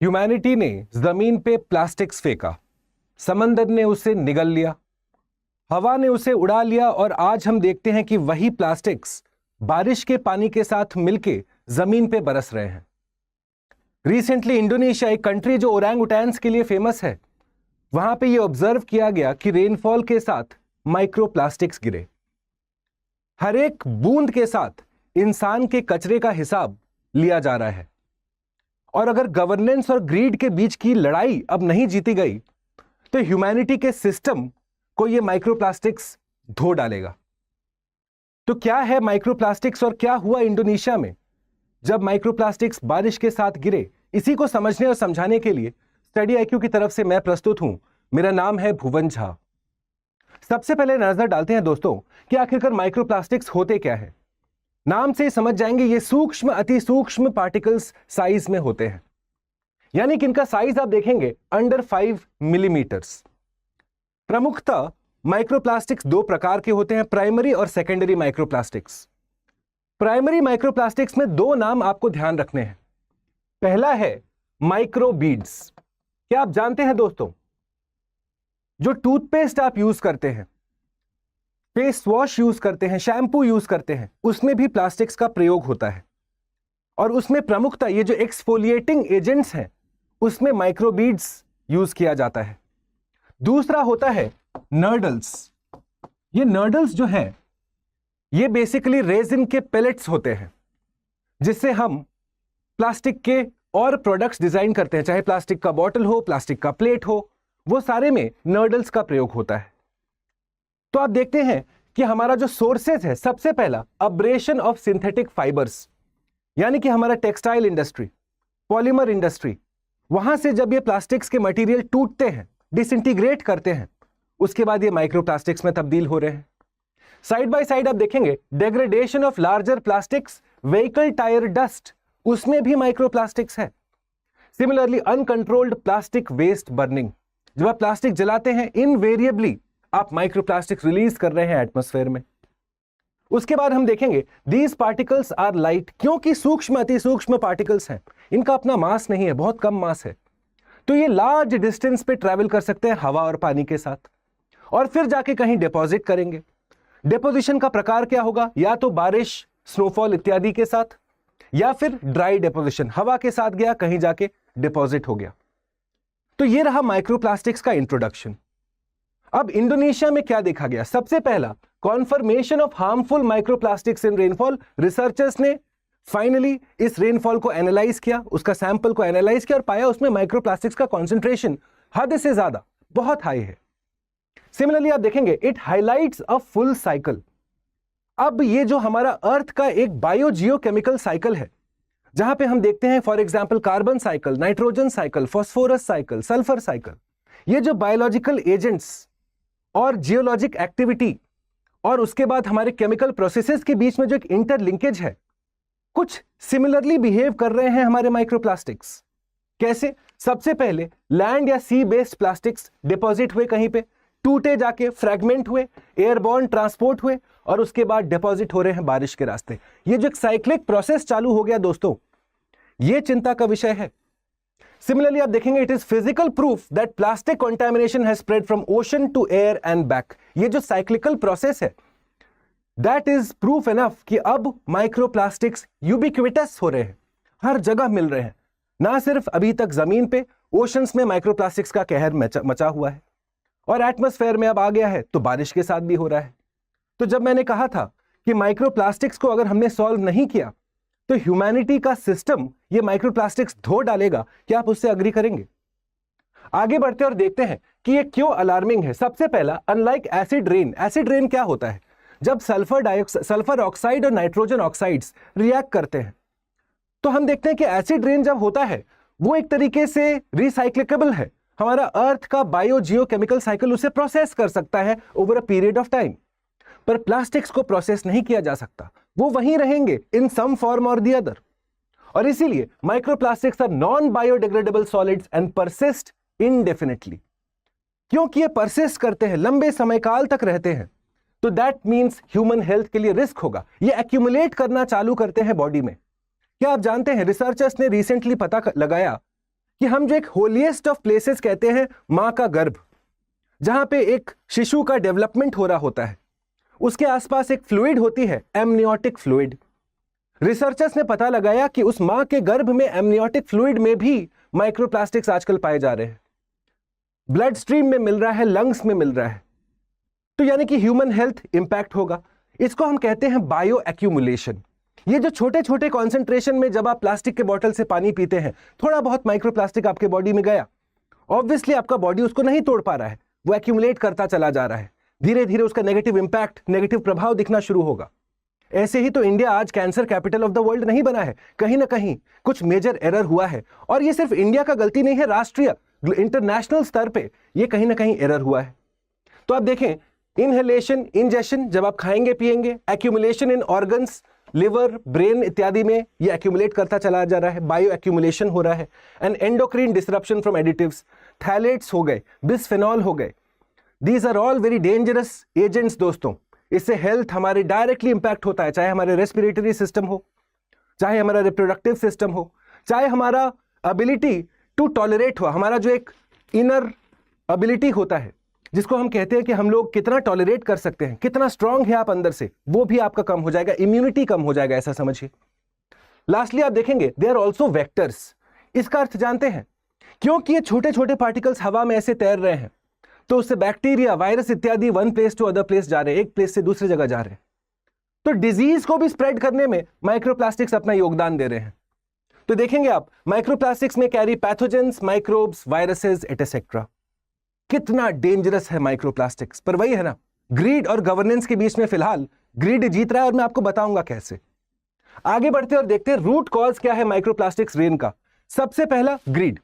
Humanity ने जमीन पे प्लास्टिक्स फेंका, समंदर ने उसे निगल लिया, हवा ने उसे उड़ा लिया और आज हम देखते हैं कि वही प्लास्टिक्स बारिश के पानी के साथ मिलके जमीन पे बरस रहे हैं। रिसेंटली इंडोनेशिया, एक कंट्री जो ओरंग उटैंस के लिए फेमस है, वहां पे ये ऑब्जर्व किया गया कि रेनफॉल के साथ माइक्रो प्लास्टिक्स गिरे। हर एक बूंद के साथ इंसान के कचरे का हिसाब लिया जा रहा है और अगर गवर्नेंस और ग्रीड के बीच की लड़ाई अब नहीं जीती गई तो ह्यूमैनिटी के सिस्टम को ये माइक्रोप्लास्टिक्स धो डालेगा। तो क्या है माइक्रोप्लास्टिक्स और क्या हुआ इंडोनेशिया में जब माइक्रोप्लास्टिक्स बारिश के साथ गिरे, इसी को समझने और समझाने के लिए स्टडी आईक्यू की तरफ से मैं प्रस्तुत हूं। मेरा नाम है भुवन झा। सबसे पहले नजर डालते हैं दोस्तों कि आखिरकार माइक्रोप्लास्टिक्स होते क्या है। नाम से ही समझ जाएंगे ये सूक्ष्म, अति सूक्ष्म पार्टिकल्स साइज में होते हैं, यानी कि इनका साइज आप देखेंगे अंडर 5 मिलीमीटर्स। प्रमुखतः माइक्रोप्लास्टिक्स दो प्रकार के होते हैं, प्राइमरी और सेकेंडरी माइक्रोप्लास्टिक्स। प्राइमरी माइक्रोप्लास्टिक्स में दो नाम आपको ध्यान रखने हैं। पहला है माइक्रोबीड्स। क्या आप जानते हैं दोस्तों, जो टूथपेस्ट आप यूज करते हैं, फेस वॉश यूज करते हैं, शैम्पू यूज करते हैं, उसमें भी प्लास्टिक्स का प्रयोग होता है और उसमें प्रमुखतः ये जो एक्सफोलिएटिंग एजेंट्स हैं उसमें माइक्रोबीड्स यूज किया जाता है। दूसरा होता है नर्डल्स। ये नर्डल्स जो है ये बेसिकली रेजिन के पेलेट्स होते हैं जिससे हम प्लास्टिक के और प्रोडक्ट्स डिजाइन करते हैं, चाहे प्लास्टिक का बॉटल हो, प्लास्टिक का प्लेट हो, वो सारे में नर्डल्स का प्रयोग होता है। तो आप देखते हैं कि हमारा जो सोर्सेज है, सबसे पहला अब्रेशन ऑफ सिंथेटिक फाइबर्स, यानी कि हमारा टेक्सटाइल इंडस्ट्री, पॉलीमर इंडस्ट्री, वहां से जब ये प्लास्टिक्स के मटेरियल टूटते हैं, डिसइंटीग्रेट करते हैं, उसके बाद ये माइक्रोप्लास्टिक्स में तब्दील हो रहे हैं। साइड बाय साइड आप देखेंगे degradation of larger plastics, vehicle tyre dust, उसमें भी माइक्रोप्लास्टिक्स है। Similarly uncontrolled plastic waste burning, जब आप प्लास्टिक जलाते हैं इनवेरिएबली आप माइक्रोप्लास्टिक्स रिलीज कर रहे हैं एटमॉस्फेयर में। उसके बाद हम देखेंगे दीज पार्टिकल्स आर लाइट, क्योंकि सूक्ष्म अति सूक्ष्म पार्टिकल्स हैं, इनका अपना मास नहीं है, बहुत कम मास है, तो ये लार्ज डिस्टेंस पे ट्रैवल कर सकते हैं हवा और पानी के साथ और फिर जाके कहीं डिपॉजिट करेंगे। डिपोजिशन का प्रकार क्या होगा, या तो बारिश, स्नोफॉल इत्यादि के साथ, या फिर ड्राई डिपोजिशन, हवा के साथ गया कहीं जाके डिपॉजिट हो गया। तो ये रहा माइक्रोप्लास्टिक्स का इंट्रोडक्शन। अब इंडोनेशिया में क्या देखा गया, सबसे पहला conformation of harmful microplastics in rainfall. Researchers ने फाइनली इस रेनफॉल को एनालाइज किया, उसका सैंपल को एनालाइज किया और पाया उसमें माइक्रोप्लास्टिक्स का कॉन्सेंट्रेशन हद से ज्यादा, बहुत हाई है। सिमिलरली आप देखेंगे it highlights a full cycle. अब ये जो हमारा अर्थ का एक बायो जियोकेमिकल साइकिल है, जहां पे हम देखते हैं for example carbon cycle, nitrogen cycle, phosphorus cycle, sulphur cycle, ये जो बायोलॉजिकल एजेंट्स और जियोलॉजिक एक्टिविटी और उसके बाद हमारे केमिकल प्रोसेसेस के बीच में जो एक इंटरलिंकेज है, कुछ सिमिलरली बिहेव कर रहे हैं हमारे माइक्रोप्लास्टिक्स। कैसे? सबसे पहले लैंड या सी बेस्ड प्लास्टिक्स डिपॉजिट हुए, कहीं पे टूटे, जाके फ्रैगमेंट हुए, एयरबॉर्न ट्रांसपोर्ट हुए और उसके बाद डिपॉजिट हो रहे हैं बारिश के रास्ते। ये जो एक साइक्लिक प्रोसेस चालू हो गया दोस्तों, ये चिंता का विषय है। सिमिलरली आप देखेंगे it is physical proof that plastic contamination has spread from ocean to air and back. ये जो साइक्लिकल प्रोसेस है दैट इज प्रूफ एनफ कि अब माइक्रोप्लास्टिक्स यूबिक्विटस हो रहे हैं, हर जगह मिल रहे हैं। ना सिर्फ अभी तक जमीन पे, ओशंस में माइक्रोप्लास्टिक्स का कहर मचा हुआ है और एटमॉस्फेयर में अब आ गया है, तो बारिश के साथ भी हो रहा है। तो जब मैंने कहा था कि माइक्रोप्लास्टिक्स को अगर हमने सॉल्व नहीं किया तो ह्यूमैनिटी का सिस्टम ये माइक्रोप्लास्टिक्स धो डालेगा, क्या आप उससे अग्री करेंगे? आगे बढ़ते और देखते हैं कि ये क्यों अलार्मिंग है। सबसे पहला, unlike acid rain. Acid rain क्या होता है? जब सल्फर ऑक्साइड और नाइट्रोजन ऑक्साइड्स रिएक्ट करते हैं तो हम देखते हैं कि एसिड रेन जब होता है वो एक तरीके से रिसाइक्लेबल है। हमारा अर्थ का बायो जियोकेमिकल साइकिल उसे प्रोसेस कर सकता है over a period of time, पर प्लास्टिक्स को प्रोसेस नहीं किया जा सकता, वो वहीं रहेंगे इन सम फॉर्म और दी अदर। और इसीलिए microplastics are non biodegradable solids and persist indefinitely. क्योंकि ये परसिस्ट करते हैं, लंबे समय काल तक रहते हैं, तो दैट मीन्स ह्यूमन हेल्थ के लिए रिस्क होगा। ये एक्यूमुलेट करना चालू करते हैं बॉडी में। क्या आप जानते हैं रिसर्चर्स ने रिसेंटली पता लगाया कि हम जो एक होलिएस्ट ऑफ प्लेसेस कहते हैं, मां का गर्भ, जहां पे एक शिशु का डेवलपमेंट हो रहा होता है, उसके आसपास एक फ्लूइड होती है, एमनियोटिक फ्लूइड। रिसर्चर्स ने पता लगाया कि उस मां के गर्भ में एमनियोटिक फ्लूइड में भी माइक्रोप्लास्टिक्स आजकल पाए जा रहे हैं। ब्लड स्ट्रीम में मिल रहा है, लंग्स में मिल रहा है, तो यानी कि ह्यूमन हेल्थ इंपैक्ट होगा। इसको हम कहते हैं बायो एक्यूमुलेशन। ये जो छोटे छोटे कॉन्सेंट्रेशन में जब आप प्लास्टिक के बॉटल से पानी पीते हैं, थोड़ा बहुत माइक्रोप्लास्टिक आपके बॉडी में गया, ऑब्वियसली आपका बॉडी उसको नहीं तोड़ पा रहा है, वो एक्यूमुलेट करता चला जा रहा है, धीरे धीरे उसका नेगेटिव इंपैक्ट, नेगेटिव प्रभाव दिखना शुरू होगा। ऐसे ही तो इंडिया आज cancer capital of the world नहीं बना है, कहीं ना कहीं कुछ मेजर एरर हुआ है। और ये सिर्फ इंडिया का गलती नहीं है, राष्ट्रीय इंटरनेशनल स्तर पे ये कहीं ना कहीं एरर हुआ है। तो आप देखें, इनहेलेशन, इंजेशन, जब आप खाएंगे पिएंगे, एक्यूमुलेशन इन ऑर्गन्स, लिवर, ब्रेन इत्यादि में ये एक्यूमुलेट करता चला जा रहा है, बायो एक्यूमुलेशन हो रहा है। And endocrine disruption from additives, phthalates हो गए, बिस्फेनॉल हो गए, these are all very dangerous agents दोस्तों। इससे हेल्थ हमारे डायरेक्टली इंपैक्ट होता है, चाहे हमारे रेस्पिरेटरी सिस्टम हो, चाहे हमारा रिप्रोडक्टिव सिस्टम हो, चाहे हमारा एबिलिटी टू टॉलरेट हो, हमारा जो एक इनर एबिलिटी होता है जिसको हम कहते हैं कि हम लोग कितना टॉलरेट कर सकते हैं, कितना स्ट्रांग है आप अंदर से, वो भी आपका कम हो जाएगा, इम्यूनिटी कम हो जाएगा, ऐसा समझिए। लास्टली आप देखेंगे दे आर ऑल्सो वेक्टर्स। इसका अर्थ जानते हैं, क्योंकि ये छोटे छोटे पार्टिकल्स हवा में ऐसे तैर रहे हैं, तो उससे बैक्टीरिया, वायरस इत्यादि one place to other place जा रहे हैं, एक प्लेस से दूसरी जगह जा रहे हैं। तो डिजीज को भी स्प्रेड करने में माइक्रोप्लास्टिक्स अपना योगदान दे रहे हैं। तो देखेंगे आप, माइक्रोप्लास्टिक्स में carry pathogens, microbes, viruses etcetera. कितना डेंजरस है माइक्रोप्लास्टिक्स। पर वही है ना, ग्रीड और गवर्नेंस के बीच में फिलहाल ग्रीड जीत रहा है, और मैं आपको बताऊंगा कैसे। आगे बढ़ते और देखते हैं रूट कॉज क्या है माइक्रोप्लास्टिक्स रेन का। सबसे पहला, ग्रीड।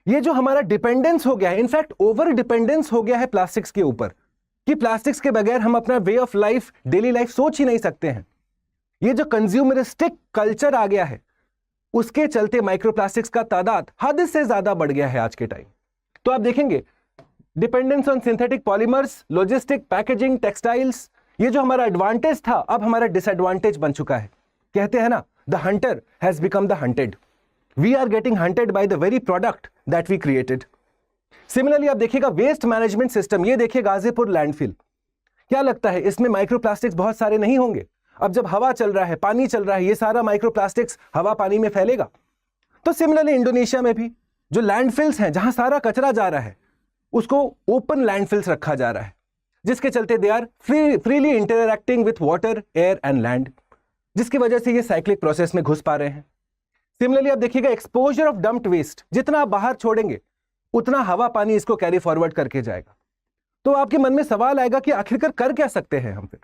ये जो हमारा डिपेंडेंस हो गया है, इनफैक्ट ओवर डिपेंडेंस हो गया है प्लास्टिक्स के ऊपर, कि प्लास्टिक्स के बगैर हम अपना way of life, daily life सोच ही नहीं सकते हैं। ये जो कंज्यूमरिस्टिक कल्चर आ गया है, उसके चलते माइक्रोप्लास्टिक्स का तादाद हद से ज्यादा बढ़ गया है आज के टाइम। तो आप देखेंगे dependence on synthetic polymers, logistic, packaging, textiles, ये जो हमारा एडवांटेज था अब हमारा डिसएडवांटेज बन चुका है। कहते हैं ना, the hunter has become the hunted. We are getting hunted by the very product that we created. Similarly आप देखिएगा वेस्ट मैनेजमेंट सिस्टम, ये देखिए गाजीपुर लैंडफिल, क्या लगता है इसमें माइक्रोप्लास्टिक्स बहुत सारे नहीं होंगे? अब जब हवा चल रहा है, पानी चल रहा है, ये सारा माइक्रोप्लास्टिक्स हवा पानी में फैलेगा। तो सिमिलरली इंडोनेशिया में भी जो लैंडफिल्स हैं, जहां सारा कचरा जा रहा है, उसको ओपन लैंडफिल्स रखा जा रहा है, जिसके चलते they are freely interacting with water, air and land, जिसकी वजह से ये साइक्लिक प्रोसेस में घुस पा रहे हैं। सिमिलरली आप देखिएगा एक्सपोजर ऑफ डंप्ड वेस्ट, जितना आप बाहर छोड़ेंगे उतना हवा पानी इसको कैरी फॉरवर्ड करके जाएगा। तो आपके मन में सवाल आएगा कि आखिरकार कर क्या सकते हैं हम फिर,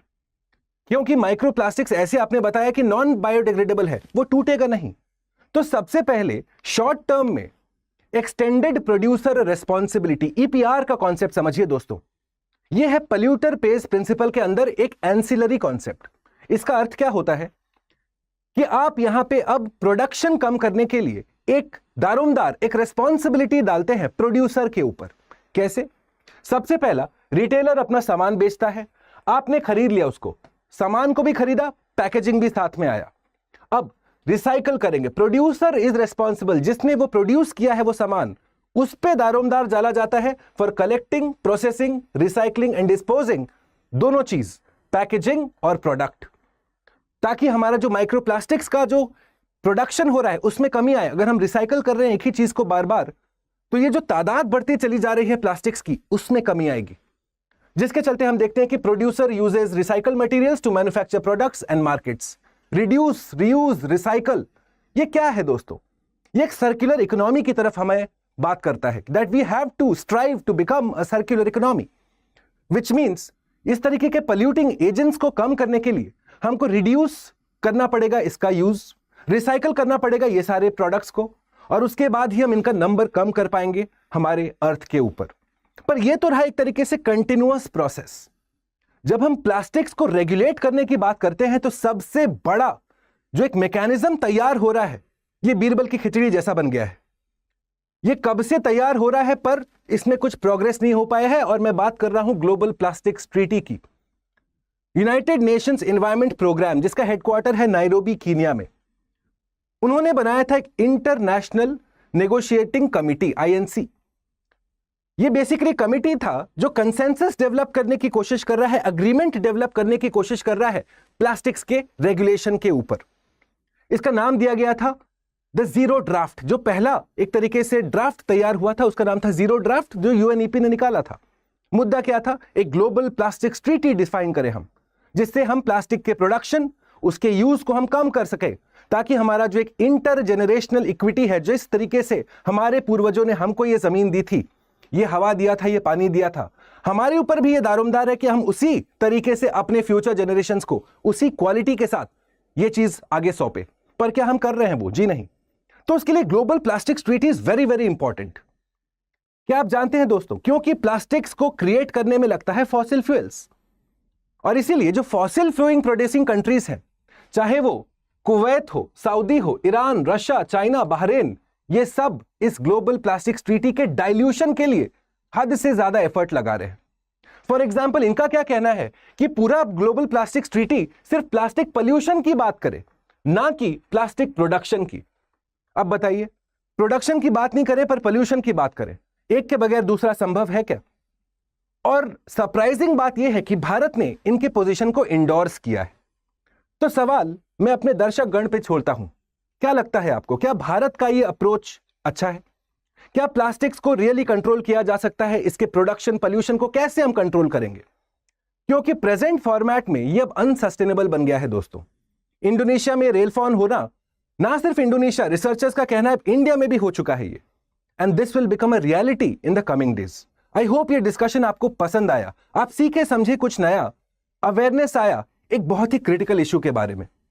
क्योंकि माइक्रोप्लास्टिक्स ऐसे आपने बताया कि नॉन बायोडिग्रेडेबल है, वो टूटेगा नहीं। तो सबसे पहले शॉर्ट टर्म में एक्सटेंडेड प्रोड्यूसर रेस्पॉन्सिबिलिटी, ईपीआर का कॉन्सेप्ट समझिए दोस्तों। यह है पॉल्यूटर पेज प्रिंसिपल के अंदर एक एंसिलरी कॉन्सेप्ट। इसका अर्थ क्या होता है कि आप यहां पे अब प्रोडक्शन कम करने के लिए एक दारोमदार, एक रेस्पॉन्सिबिलिटी डालते हैं प्रोड्यूसर के ऊपर। कैसे? सबसे पहला, रिटेलर अपना सामान बेचता है, आपने खरीद लिया उसको, सामान को भी खरीदा, पैकेजिंग भी साथ में आया, अब रिसाइकल करेंगे। प्रोड्यूसर इज रेस्पॉन्सिबल, जिसने वो प्रोड्यूस किया है वो सामान, उस पे दारोमदार डाला जाता है for collecting, processing, recycling and disposing, दोनों चीज, पैकेजिंग और प्रोडक्ट, ताकि हमारा जो माइक्रोप्लास्टिक्स का जो प्रोडक्शन हो रहा है उसमें कमी आए। अगर हम रिसाइकल कर रहे हैं एक ही चीज को बार बार, तो ये जो तादाद बढ़ती चली जा रही है प्लास्टिक्स की, उसमें कमी आएगी, जिसके चलते हम देखते हैं कि producer uses recycle materials to manufacture products and markets. Reduce, reuse, recycle, ये क्या है दोस्तों? ये एक सर्कुलर इकोनॉमी की तरफ हमें बात करता है, that we have to strive to become a circular economy, which means इस तरीके के पोल्यूटिंग एजेंट्स को कम करने के लिए हमको रिड्यूस करना पड़ेगा इसका यूज, रिसाइकल करना पड़ेगा ये सारे प्रोडक्ट्स को, और उसके बाद ही हम इनका नंबर कम कर पाएंगे हमारे अर्थ के ऊपर। पर यह तो रहा एक तरीके से कंटिन्यूअस प्रोसेस। जब हम प्लास्टिक्स को रेगुलेट करने की बात करते हैं, तो सबसे बड़ा जो एक मैकेनिज्म तैयार हो रहा है, ये बीरबल की खिचड़ी जैसा बन गया है। ये कब से तैयार हो रहा है, पर इसमें कुछ प्रोग्रेस नहीं हो पाया है, और मैं बात कर रहा हूं ग्लोबल प्लास्टिक्स ट्रीटी की। यूनाइटेड नेशंस एनवायरनमेंट प्रोग्राम, जिसका हेडक्वार्टर है नायरोबी, कीनिया में, उन्होंने बनाया था एक इंटरनेशनल नेगोशिएटिंग कमिटी INC। ये बेसिकली कमिटी था जो कंसेंसस डेवलप करने की कोशिश कर रहा है, अग्रीमेंट डेवलप करने की कोशिश कर रहा है प्लास्टिक्स के रेगुलेशन के ऊपर। इसका नाम दिया गया था द जीरो ड्राफ्ट। जो पहला एक तरीके से ड्राफ्ट तैयार हुआ था उसका नाम था जीरो ड्राफ्ट, जो UNEP ने निकाला था। मुद्दा क्या था? एक ग्लोबल प्लास्टिक्स ट्रीटी डिफाइन करें हम, जिससे हम प्लास्टिक के प्रोडक्शन, उसके यूज को हम कम कर सके, ताकि हमारा जो एक इंटर जेनरेशनल इक्विटी है, जो इस तरीके से हमारे पूर्वजों ने हमको ये जमीन दी थी, ये हवा दिया था, ये पानी दिया था, हमारे ऊपर भी ये दारोमदार है कि हम उसी तरीके से अपने फ्यूचर जनरेशंस को उसी क्वालिटी के साथ ये चीज आगे सौंपे। पर क्या हम कर रहे हैं वो? जी नहीं। तो उसके लिए global plastics treaty is very very important. क्या आप जानते हैं दोस्तों, क्योंकि प्लास्टिक्स को क्रिएट करने में लगता है फॉसिल फ्यूल्स, और इसीलिए जो फॉसिल फ्यूइंग प्रोड्यूसिंग कंट्रीज हैं, चाहे वो कुवैत हो, सऊदी हो, ईरान, रशिया, चाइना, बहरीन, ये सब इस ग्लोबल प्लास्टिक्स ट्रीटी के डाइल्यूशन के लिए हद से ज्यादा एफर्ट लगा रहे हैं। फॉर एग्जाम्पल, इनका क्या कहना है कि पूरा ग्लोबल प्लास्टिक्स ट्रीटी सिर्फ प्लास्टिक पोल्यूशन की बात करे, ना कि प्लास्टिक प्रोडक्शन की। अब बताइए, प्रोडक्शन की बात नहीं करें पर पोल्यूशन की बात करें, एक के बगैर दूसरा संभव है क्या? और सरप्राइजिंग बात यह है कि भारत ने इनके पोजीशन को इंडोर्स किया है। तो सवाल मैं अपने दर्शक गण पे छोड़ता हूं, क्या लगता है आपको, क्या भारत का यह अप्रोच अच्छा है? क्या प्लास्टिक्स को रियली कंट्रोल किया जा सकता है? इसके प्रोडक्शन, पोल्यूशन को कैसे हम कंट्रोल करेंगे? क्योंकि प्रेजेंट फॉर्मेट में यह अब अनसस्टेनेबल बन गया है दोस्तों। इंडोनेशिया में रेलफॉन होना, ना सिर्फ इंडोनेशिया, रिसर्चर्स का कहना है इंडिया में भी हो चुका है ये, and this will become a reality in the coming days. I hope ये डिस्कशन आपको पसंद आया, आप सीखे समझे कुछ नया, अवेयरनेस आया एक बहुत ही क्रिटिकल इशू के बारे में।